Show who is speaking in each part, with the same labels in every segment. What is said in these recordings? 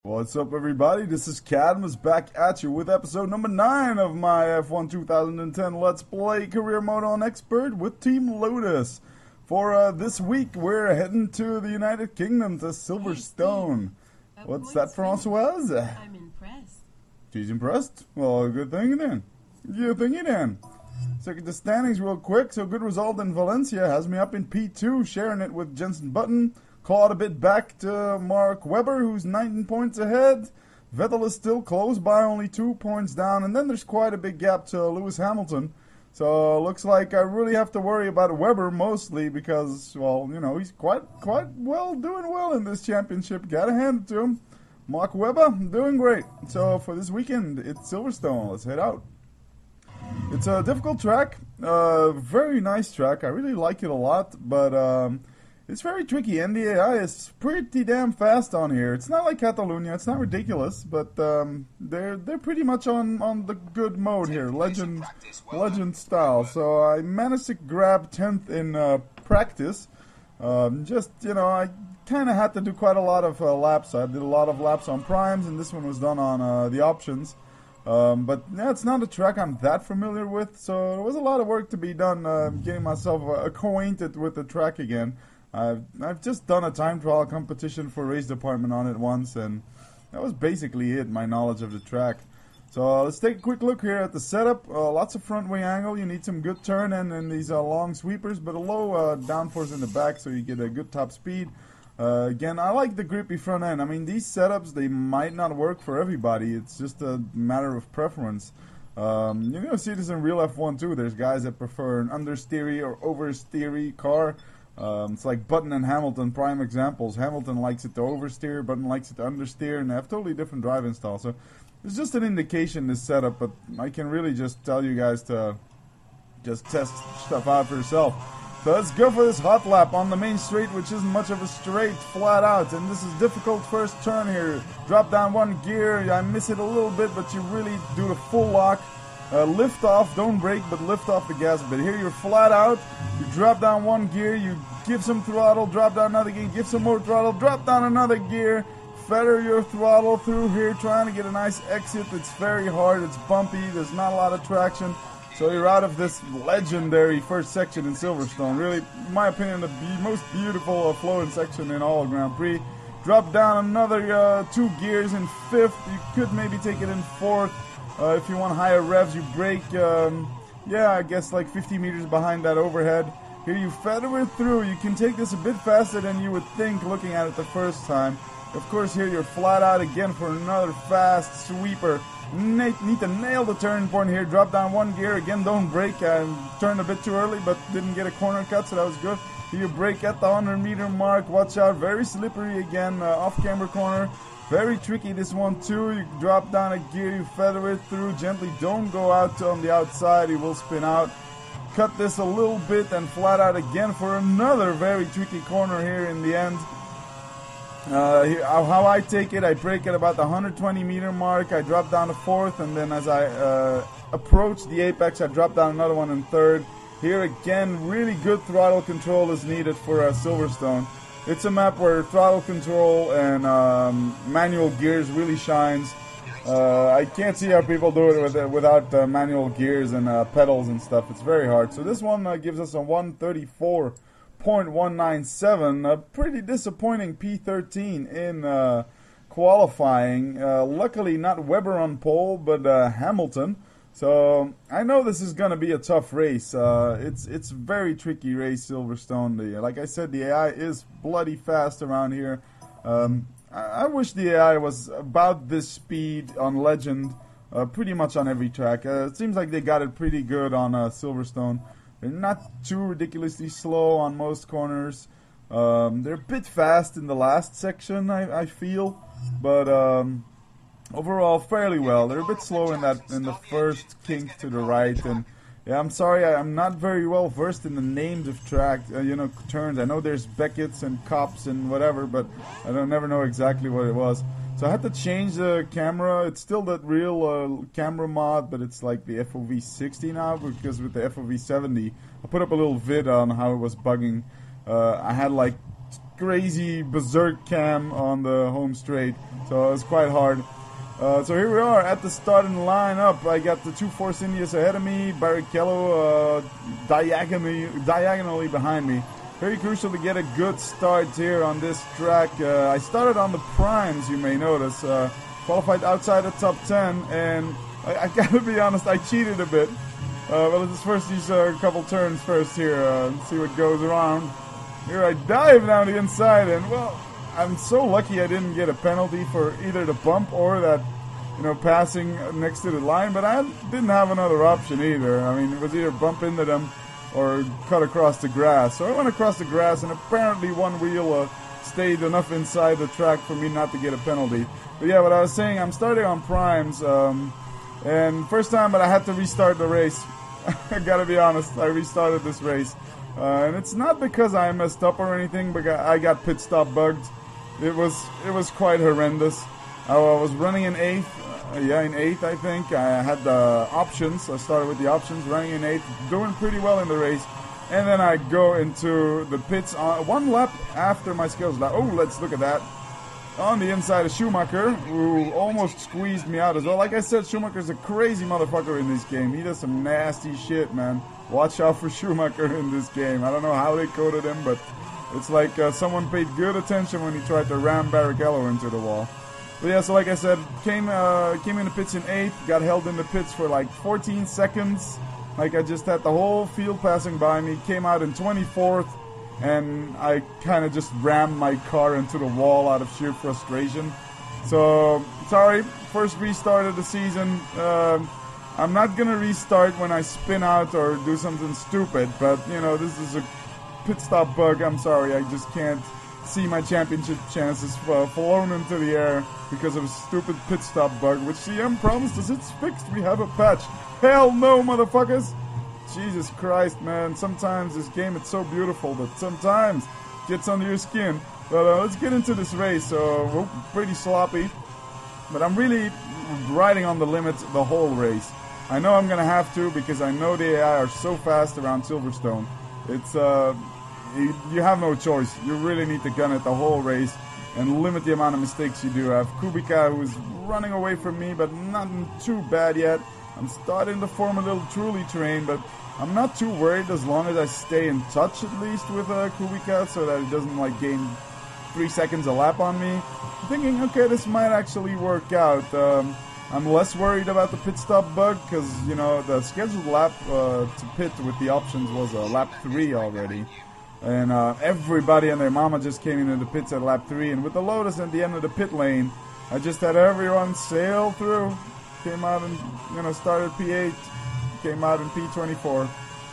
Speaker 1: What's up, everybody? This is Cadmus back at you with episode number 9 of my F1 2010 Let's Play Career Mode on Expert with Team Lotus. For this week, we're heading to the United Kingdom to Silverstone. What's that, Francoise?
Speaker 2: I'm impressed.
Speaker 1: She's impressed? Well, good thing then. Good thingy then. Check the standings real quick. So, good result in Valencia has me up in P2, sharing it with Jensen Button. Caught a bit back to Mark Webber, who's 19 points ahead. Vettel is still close by, only 2 points down. And then there's quite a big gap to Lewis Hamilton. So looks like I really have to worry about Webber mostly because, well, you know, he's quite well, doing well in this championship. Gotta hand it to him. Mark Webber, doing great. So for this weekend, it's Silverstone. Let's head out. It's a difficult track. Very nice track. I really like it a lot, but it's very tricky, and the AI is pretty damn fast on here. It's not like Catalonia, it's not ridiculous, but they're pretty much on the good mode here, legend style. So I managed to grab 10th in practice. Just, you know, I kind of had to do quite a lot of laps. I did a lot of laps on primes, and this one was done on the options. But yeah, it's not a track I'm that familiar with, so it was a lot of work to be done getting myself acquainted with the track again. I've just done a time trial competition for race department on it once, and that was basically it, my knowledge of the track. So let's take a quick look here at the setup. Lots of front wing angle, you need some good turn and these long sweepers, but a low downforce in the back so you get a good top speed. Again, I like the grippy front end. I mean, these setups, they might not work for everybody. It's just a matter of preference. You're going to see this in real F1 too. There's guys that prefer an understeery or oversteery car. It's like Button and Hamilton, prime examples. Hamilton likes it to oversteer, Button likes it to understeer, and they have totally different driving styles. So it's just an indication, this setup, but I can really just tell you guys to just test stuff out for yourself. So let's go for this hot lap on the main straight, which isn't much of a straight, flat out. And this is difficult first turn here. Drop down one gear, I miss it a little bit, but you really do the full lock. Lift off, don't brake, but lift off the gas a bit. Here you're flat out, you drop down one gear, you give some throttle, drop down another gear, give some more throttle, drop down another gear, feather your throttle through here, trying to get a nice exit. It's very hard, it's bumpy, there's not a lot of traction. So you're out of this legendary first section in Silverstone. Really, in my opinion, the most beautiful flowing section in all of Grand Prix. Drop down another 2 gears in 5th, you could maybe take it in 4th. If you want higher revs, you brake, yeah, I guess like 50 meters behind that overhead. Here you feather it through. You can take this a bit faster than you would think looking at it the first time. Of course, here you're flat out again for another fast sweeper. Need to nail the turn point here. Drop down one gear. Again, don't brake. I turned a bit too early, but didn't get a corner cut, so that was good. Here you brake at the 100-meter mark. Watch out. Very slippery again. Off-camber corner. Very tricky, this one too. You drop down a gear, you feather it through gently. Don't go out on the outside, he will spin out. Cut this a little bit and flat out again for another very tricky corner here in the end. Here, how I take it, I brake at about the 120-meter mark. I drop down to 4th, and then as I approach the apex, I drop down another one in 3rd. Here again, really good throttle control is needed for Silverstone. It's a map where throttle control and manual gears really shines. I can't see how people do it without manual gears and pedals and stuff. It's very hard. So this one gives us a 134.197. A pretty disappointing P13 in qualifying. Luckily not Webber on pole, but Hamilton. So I know this is gonna be a tough race. It's very tricky race, Silverstone. Like I said, the AI is bloody fast around here. I wish the AI was about this speed on Legend, pretty much on every track. It seems like they got it pretty good on Silverstone. They're not too ridiculously slow on most corners. They're a bit fast in the last section, I feel, but overall, fairly well. They're a bit slow in the first kink to the right, and yeah, I'm sorry, I'm not very well versed in the names of turns. I know there's Beckett's and Cops and whatever, but I never know exactly what it was. So I had to change the camera. It's still that real camera mod, but it's like the FOV 60 now, because with the FOV 70, I put up a little vid on how it was bugging. I had like crazy berserk cam on the home straight, so it was quite hard. So here we are at the starting lineup. I got the two Force Indias ahead of me, Barrichello diagonally behind me. Very crucial to get a good start here on this track. I started on the primes, you may notice. Qualified outside the top 10, and I gotta be honest, I cheated a bit. But let's first these couple turns first here, see what goes around. Here I dive down the inside, and well, I'm so lucky I didn't get a penalty for either the bump or that, you know, passing next to the line, but I didn't have another option either. I mean, it was either bump into them or cut across the grass. So I went across the grass, and apparently one wheel stayed enough inside the track for me not to get a penalty. But yeah, what I was saying, I'm starting on primes, and first time, but I had to restart the race. I gotta be honest, I restarted this race. And it's not because I messed up or anything, but I got pit stop bugged. It was quite horrendous. I was running in 8th, in 8th I think. I had the options, I started with the options, running in 8th, doing pretty well in the race. And then I go into the pits on one lap after my skills lap. Oh, let's look at that. On the inside of Schumacher, who almost squeezed me out as well. Like I said, Schumacher's a crazy motherfucker in this game. He does some nasty shit, man. Watch out for Schumacher in this game. I don't know how they coded him, but it's like someone paid good attention when he tried to ram Barrichello into the wall. But yeah, so like I said, came in the pits in 8th, got held in the pits for like 14 seconds. Like I just had the whole field passing by me, came out in 24th, and I kind of just rammed my car into the wall out of sheer frustration. So, sorry, first restart of the season. I'm not gonna restart when I spin out or do something stupid, but you know, this is a pit stop bug. I'm sorry, I just can't see my championship chances flown into the air because of a stupid pit stop bug, which CM promised us it's fixed. We have a patch. Hell no, motherfuckers! Jesus Christ, man. Sometimes this game, it's so beautiful, but sometimes it gets under your skin. But let's get into this race. So, pretty sloppy, but I'm really riding on the limits the whole race. I know I'm gonna have to because I know the AI are so fast around Silverstone. It's you have no choice. You really need to gun it the whole race and limit the amount of mistakes you do have. Kubica, who's running away from me, but nothing too bad yet. I'm starting to form a little truly train, but I'm not too worried as long as I stay in touch at least with Kubica so that he doesn't like gain 3 seconds a lap on me. I'm thinking, okay, this might actually work out. I'm less worried about the pit stop bug because, you know, the scheduled lap to pit with the options was lap 3 already. And everybody and their mama just came into the pits at lap 3. And with the Lotus at the end of the pit lane, I just had everyone sail through. Came out and, you know, started P8, came out in P24.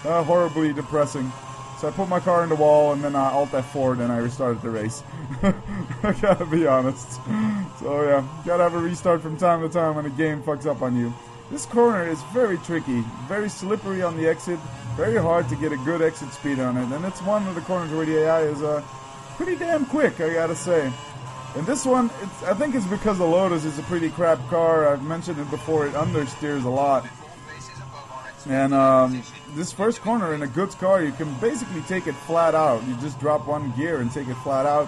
Speaker 1: Horribly depressing. So I put my car in the wall and then I Alt F4 and I restarted the race. I gotta be honest. So yeah, gotta have a restart from time to time when the game fucks up on you. This corner is very tricky, very slippery on the exit, very hard to get a good exit speed on it. And it's one of the corners where the AI is pretty damn quick, I gotta say. And this one, I think it's because the Lotus is a pretty crap car. I've mentioned it before, it understeers a lot. And this first corner in a good car, you can basically take it flat out. You just drop one gear and take it flat out.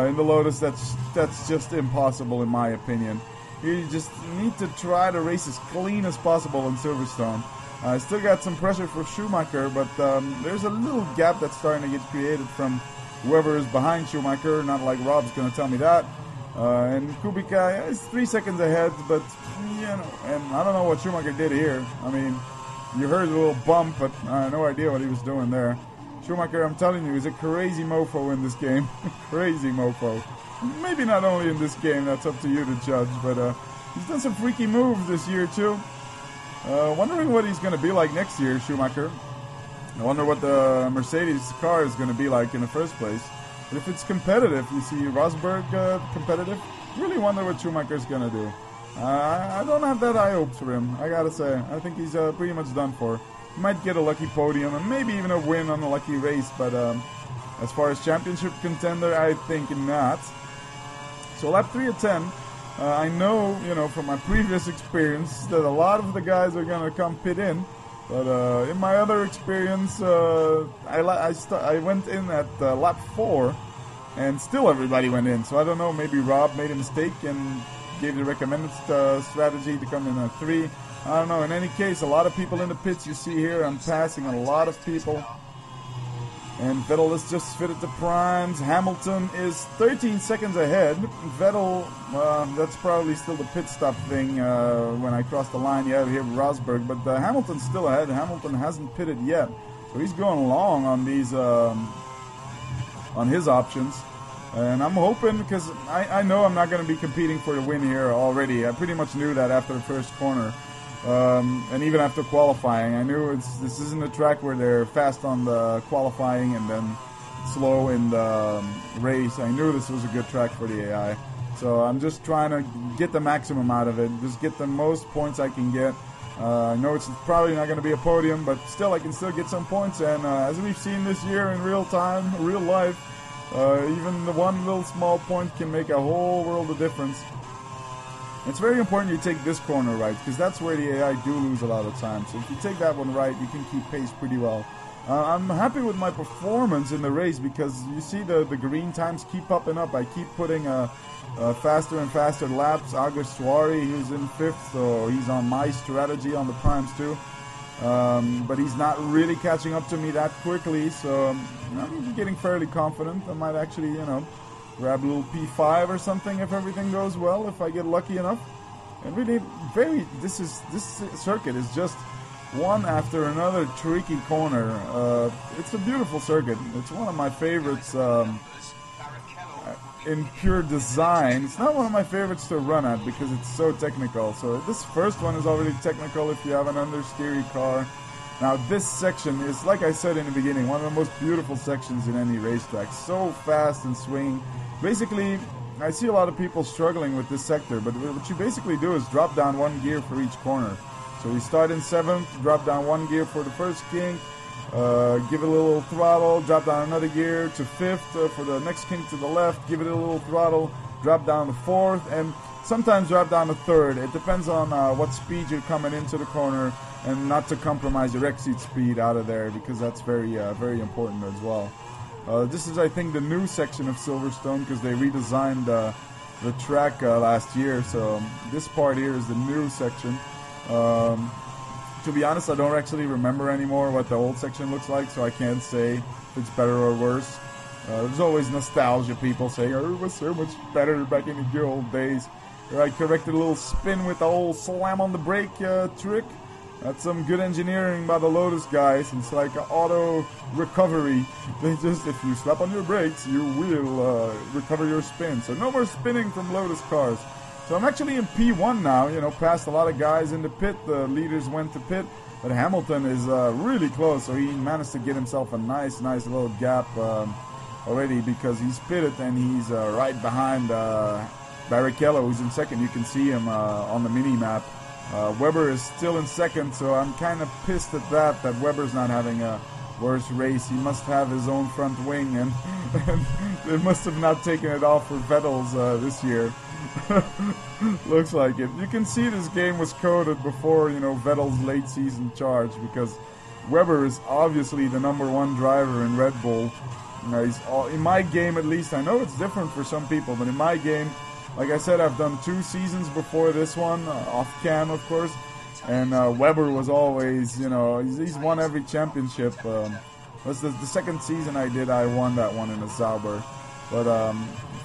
Speaker 1: In the Lotus, that's just impossible in my opinion. You just need to try to race as clean as possible in Silverstone. I still got some pressure for Schumacher, but there's a little gap that's starting to get created from whoever is behind Schumacher. Not like Rob's going to tell me that. And Kubica is 3 seconds ahead, but, you know, and I don't know what Schumacher did here. I mean, you heard a little bump, but I had no idea what he was doing there. Schumacher, I'm telling you, is a crazy mofo in this game. Crazy mofo. Maybe not only in this game, that's up to you to judge, but he's done some freaky moves this year, too. Wondering what he's going to be like next year, Schumacher. I wonder what the Mercedes car is going to be like in the first place. But if it's competitive, you see Rosberg competitive, really wonder what Schumacher's going to do. I don't have that high hopes for him, I gotta say. I think he's pretty much done for. He might get a lucky podium and maybe even a win on a lucky race, but as far as championship contender, I think not. So lap 3 of 10, I know, you know, from my previous experience that a lot of the guys are gonna come pit in. But in my other experience, I went in at lap 4, and still everybody went in. So I don't know, maybe Rob made a mistake and gave the recommended strategy to come in at 3. I don't know. In any case, a lot of people in the pits. You see here, I'm passing a lot of people. And Vettel is just fitted to primes. Hamilton is 13 seconds ahead. Vettel, that's probably still the pit stop thing when I cross the line. Yeah, here with Rosberg. But Hamilton's still ahead. Hamilton hasn't pitted yet. So he's going long on these, on his options. And I'm hoping, because I know I'm not going to be competing for the win here already. I pretty much knew that after the first corner. And even after qualifying, I knew this isn't a track where they're fast on the qualifying and then slow in the race. I knew this was a good track for the AI. So I'm just trying to get the maximum out of it, just get the most points I can get. I know it's probably not going to be a podium, but still I can still get some points. And as we've seen this year in real time, real life, even the one little small point can make a whole world of difference. It's very important you take this corner right, because that's where the AI do lose a lot of time. So if you take that one right, you can keep pace pretty well. I'm happy with my performance in the race, because you see the green times keep popping up. I keep putting faster and faster laps. August Suari, who's in 5th, so he's on my strategy on the primes too. But he's not really catching up to me that quickly, so I'm getting fairly confident. I might actually, you know, grab a little P5 or something if everything goes well, if I get lucky enough. And really, this circuit is just one after another tricky corner. It's a beautiful circuit. It's one of my favorites in pure design. It's not one of my favorites to run at because it's so technical. So this first one is already technical if you have an understeery car. Now this section is, like I said in the beginning, one of the most beautiful sections in any racetrack. So fast and swinging. Basically, I see a lot of people struggling with this sector, but what you basically do is drop down 1 gear for each corner. So we start in 7th, drop down 1 gear for the first kink, give it a little throttle, drop down another gear to 5th for the next kink to the left, give it a little throttle, drop down to 4th, and sometimes drop down to 3rd. It depends on what speed you're coming into the corner, and not to compromise your exit speed out of there, because that's very important as well. This is, I think, the new section of Silverstone, because they redesigned the track last year, so this part here is the new section. To be honest, I don't actually remember anymore what the old section looks like, so I can't say if it's better or worse. There's always nostalgia, people saying, oh, it was so much better back in the good old days. I corrected a little spin with the old slam on the brake trick. That's some good engineering by the Lotus guys. It's like auto recovery. They just, if you slap on your brakes, you will recover your spin. So no more spinning from Lotus cars. So I'm actually in P1 now, you know, past a lot of guys in the pit. The leaders went to pit, but Hamilton is really close. So he managed to get himself a nice little gap already, because he's pitted and he's right behind Barrichello, who's in 2nd. You can see him on the mini-map. Webber is still in 2nd, so I'm kind of pissed at that Webber's not having a worse race. He must have his own front wing, and they must have not taken it off for Vettel's this year. Looks like it. You can see this game was coded before, you know, Vettel's late season charge, because Webber is obviously the #1 driver in Red Bull. You know, he's in my game, at least. I know it's different for some people, but in my game, like I said, I've done 2 seasons before this one, off cam, of course, and Webber was always, you know, he's won every championship. That's the second season I did, I won that one in a Sauber, but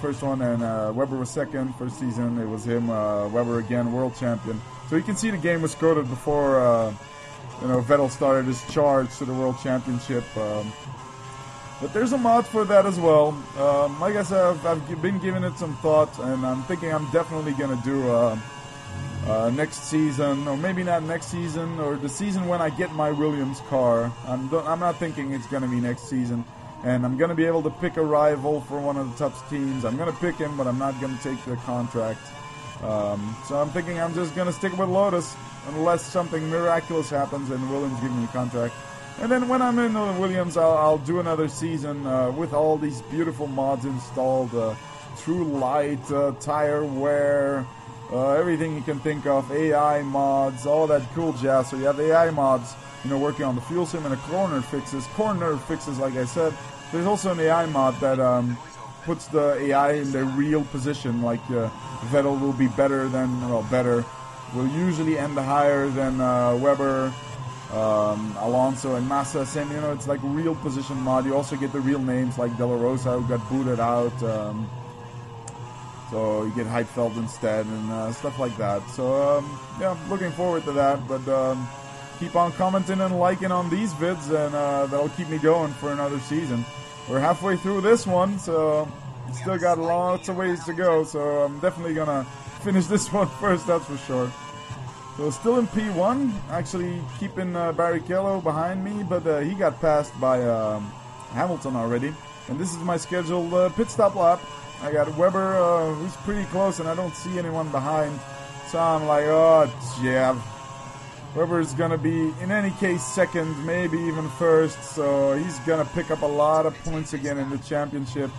Speaker 1: first one, and Webber was 2nd. First season, it was him, Webber again, world champion. So you can see the game was coded before, you know, Vettel started his charge to the world championship. But there's a mod for that as well. Like I said, I've been giving it some thought, and I'm thinking I'm definitely going to do next season, or maybe not next season, or the season when I get my Williams car. I'm not thinking it's going to be next season, and I'm going to be able to pick a rival for one of the top teams. I'm going to pick him, but I'm not going to take the contract. So I'm thinking I'm just going to stick with Lotus, unless something miraculous happens and Williams gives me a contract. And then when I'm in Williams, I'll do another season with all these beautiful mods installed. True light, tire wear, everything you can think of, AI mods, all that cool jazz. So you have AI mods, you know, working on the fuel sim and the corner fixes. Corner fixes, like I said. There's also an AI mod that puts the AI in their real position. Like Vettel will be better than, well, better. Will usually end higher than Weber, Alonso, and Massa. Same, you know, it's like real position mod. You also get the real names like De La Rosa, who got booted out. So you get Heidfeld instead and stuff like that. So yeah, looking forward to that. But keep on commenting and liking on these vids, and that'll keep me going for another season. We're halfway through this one, so still got lots of ways to go. So I'm definitely gonna finish this one first, that's for sure. So still in P1, actually keeping Barrichello behind me, but he got passed by Hamilton already. And this is my scheduled pit stop lap. I got Weber, who's pretty close, and I don't see anyone behind. So I'm like, oh, yeah. Weber's going to be, in any case, second, maybe even first. So he's going to pick up a lot of points again in the championship.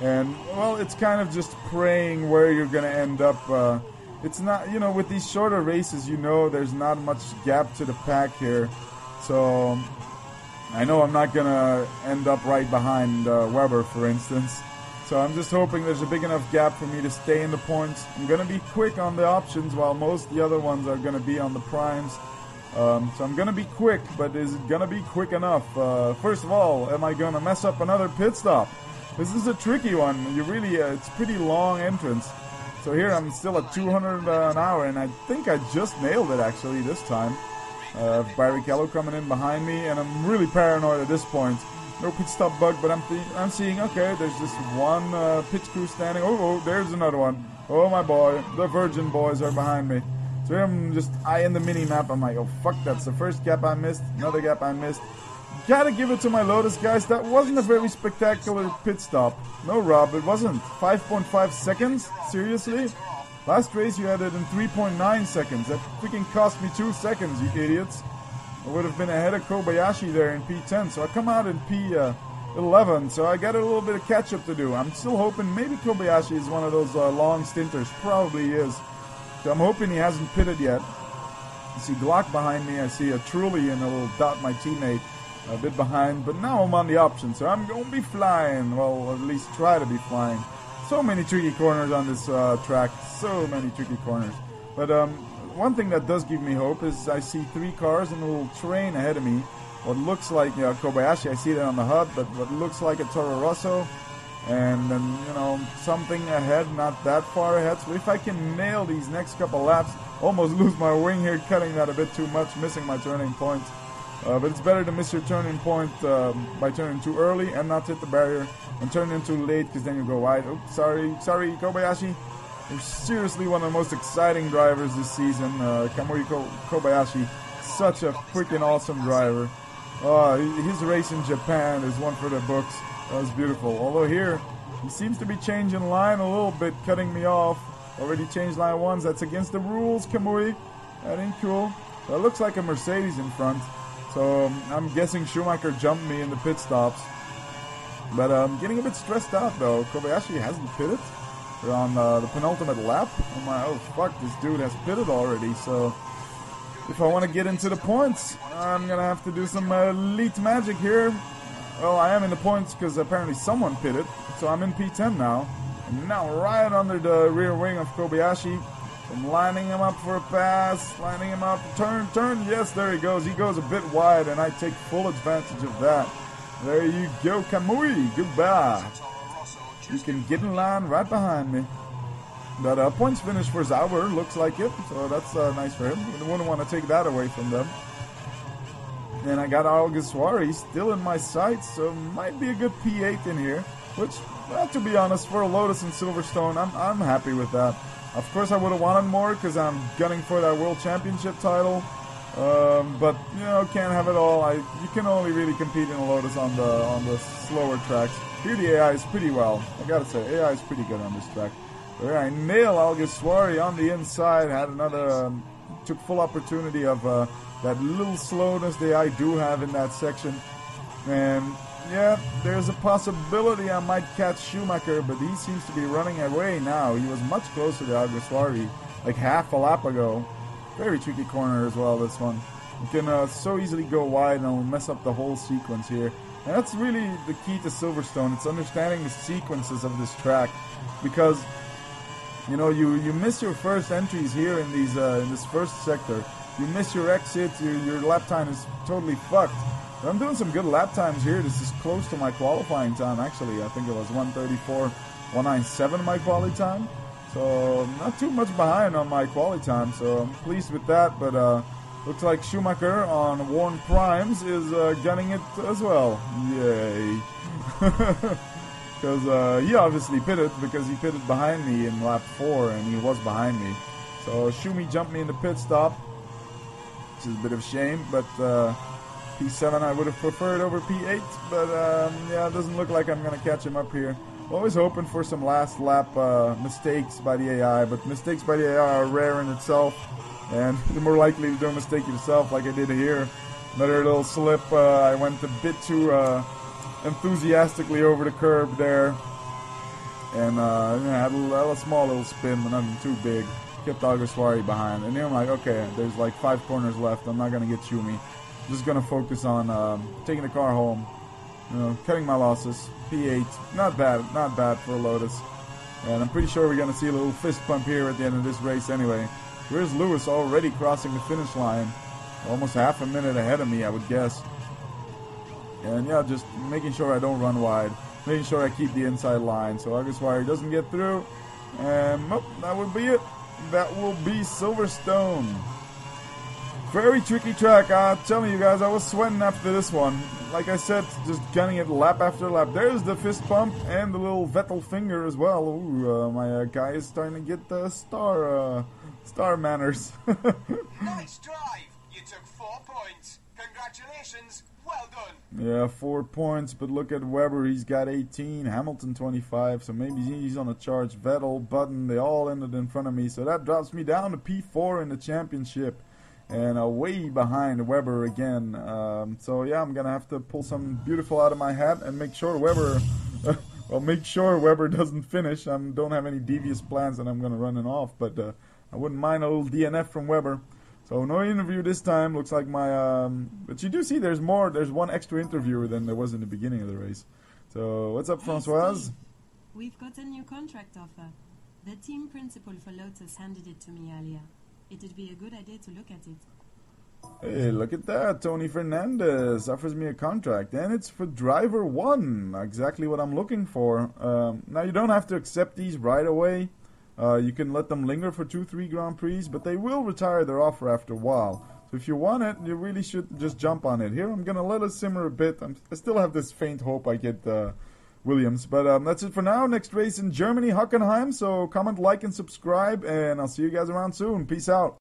Speaker 1: And, well, it's kind of just praying where you're going to end up. It's not, you know, with these shorter races, you know, there's not much gap to the pack here. So I know I'm not going to end up right behind Weber, for instance. So I'm just hoping there's a big enough gap for me to stay in the points. I'm going to be quick on the options while most of the other ones are going to be on the primes. So I'm going to be quick, but is it going to be quick enough? First of all, am I going to mess up another pit stop? This is a tricky one. You really, it's pretty long entrance. So here I'm still at 200 an hour, and I think I just nailed it actually this time. Barrichello coming in behind me, and I'm really paranoid at this point. No pit stop bug, but I'm seeing, okay, there's just one pit crew standing. Oh, there's another one. Oh my boy, the Virgin boys are behind me. So here I'm just eyeing the mini-map. I'm like, oh fuck, that's the first gap I missed, another gap I missed. Gotta give it to my Lotus guys, that wasn't a very spectacular pit stop. No, Rob, it wasn't. 5.5 seconds? Seriously? Last race you had it in 3.9 seconds. That freaking cost me 2 seconds, you idiots. I would have been ahead of Kobayashi there in P10, so I come out in P11, so I got a little bit of catch-up to do. I'm still hoping maybe Kobayashi is one of those long stinters. Probably is. So I'm hoping he hasn't pitted yet. I see Glock behind me. I see a Trulli and a little Dot, my teammate, a bit behind. But now I'm on the option, so I'm going to be flying. Well, at least try to be flying. So many tricky corners on this track. So many tricky corners. But one thing that does give me hope is I see 3 cars in a little train ahead of me. What looks like Kobayashi, I see that on the HUD, but what looks like a Toro Rosso. And then, you know, something ahead, not that far ahead. So if I can nail these next couple laps, almost lose my wing here, cutting that a bit too much, missing my turning point. But it's better to miss your turning point by turning too early and not hit the barrier, and turn in too late because then you go wide. Oops, sorry Kobayashi. You're seriously one of the most exciting drivers this season. Kamui Kobayashi, such a freaking awesome driver. His race in Japan is one for the books. That was beautiful. Although here, he seems to be changing line a little bit, cutting me off. Already changed line once. That's against the rules, Kamui. That ain't cool. That looks like a Mercedes in front. So I'm guessing Schumacher jumped me in the pit stops. But I'm getting a bit stressed out though. Kobayashi hasn't pitted. We're on the penultimate lap. I'm like, oh fuck, this dude has pitted already. So if I want to get into the points, I'm going to have to do some elite magic here. Well, I am in the points because apparently someone pitted. So I'm in P10 now. And now right under the rear wing of Kobayashi. I'm lining him up for a pass. Lining him up. Turn. Yes, there he goes. He goes a bit wide and I take full advantage of that. There you go, Kamui. Goodbye. You can get in line right behind me. But points finish for Sauber. Looks like it. So that's nice for him. I wouldn't want to take that away from them. And I got Alguersuari still in my sights, so might be a good P8 in here. Which, well, to be honest, for a Lotus and Silverstone, I'm happy with that. Of course, I would have wanted more because I'm gunning for that World Championship title. But you know, can't have it all. You can only really compete in a Lotus on the slower tracks. Here the AI is pretty well. I gotta say, AI is pretty good on this track. Where I nail Alguersuari on the inside, had another, took full opportunity of that little slowness the AI do have in that section. And yeah, there's a possibility I might catch Schumacher, but he seems to be running away now. He was much closer to Alguersuari, like half a lap ago. Very tricky corner as well, this one. You can so easily go wide and it'll mess up the whole sequence here. And that's really the key to Silverstone. It's understanding the sequences of this track, because you know you miss your first entries here in these in this first sector. You miss your exits, your lap time is totally fucked. But I'm doing some good lap times here. This is close to my qualifying time, actually. I think it was 1:34, 1:97 my quali time. So not too much behind on my quali time, so I'm pleased with that. But looks like Schumacher on worn primes is gunning it as well. Yay. Because he obviously pitted, because he pitted behind me in lap 4 and he was behind me. So Schumi jumped me in the pit stop, which is a bit of a shame, but P7 I would have preferred over P8, but yeah, it doesn't look like I'm going to catch him up here. Always hoping for some last lap mistakes by the AI, but mistakes by the AI are rare in itself, and you're more likely to do a mistake yourself like I did here. Another little slip, I went a bit too enthusiastically over the curb there, and yeah, had a small little spin, but nothing too big. Kept Alguersuari behind, and then I'm like, okay, there's like 5 corners left, I'm not going to get Schumi. I'm just going to focus on taking the car home, you know, cutting my losses. P8, not bad for a Lotus. And I'm pretty sure we're going to see a little fist pump here at the end of this race anyway. Where's Lewis already crossing the finish line? Almost half a minute ahead of me, I would guess. And yeah, just making sure I don't run wide. Making sure I keep the inside line so Alguersuari doesn't get through. And nope, that would be it. That will be Silverstone. Very tricky track. I'm telling you guys, I was sweating after this one. Like I said, just gunning it lap after lap. There's the fist pump and the little Vettel finger as well. Ooh, my guy is starting to get the star manners.
Speaker 2: Nice drive. You took 4 points. Congratulations. Well done.
Speaker 1: Yeah, 4 points, but look at Webber. He's got 18. Hamilton 25. So maybe he's on a charge. Vettel, Button, they all ended in front of me. So that drops me down to P4 in the championship. And way behind Webber again. So yeah, I'm gonna have to pull something beautiful out of my hat and make sure Webber, Webber doesn't finish. I don't have any devious plans that I'm gonna run it off, but I wouldn't mind a little DNF from Webber. So no interview this time. Looks like my, but you do see there's more. There's one extra interviewer than there was in the beginning of the race. So what's up, Francoise?
Speaker 3: We've got a new contract offer. The team principal for Lotus handed it to me earlier. It'd be a good idea to look at it.
Speaker 1: Hey, look at that. Tony Fernandez offers me a contract. And it's for driver 1. Exactly what I'm looking for. Now, you don't have to accept these right away. You can let them linger for 2-3 Grand Prix. But they will retire their offer after a while. So if you want it, you really should just jump on it. Here, I'm going to let it simmer a bit. I still have this faint hope I get Williams. But that's it for now. Next race in Germany, Hockenheim. So comment, like, and subscribe. And I'll see you guys around soon. Peace out.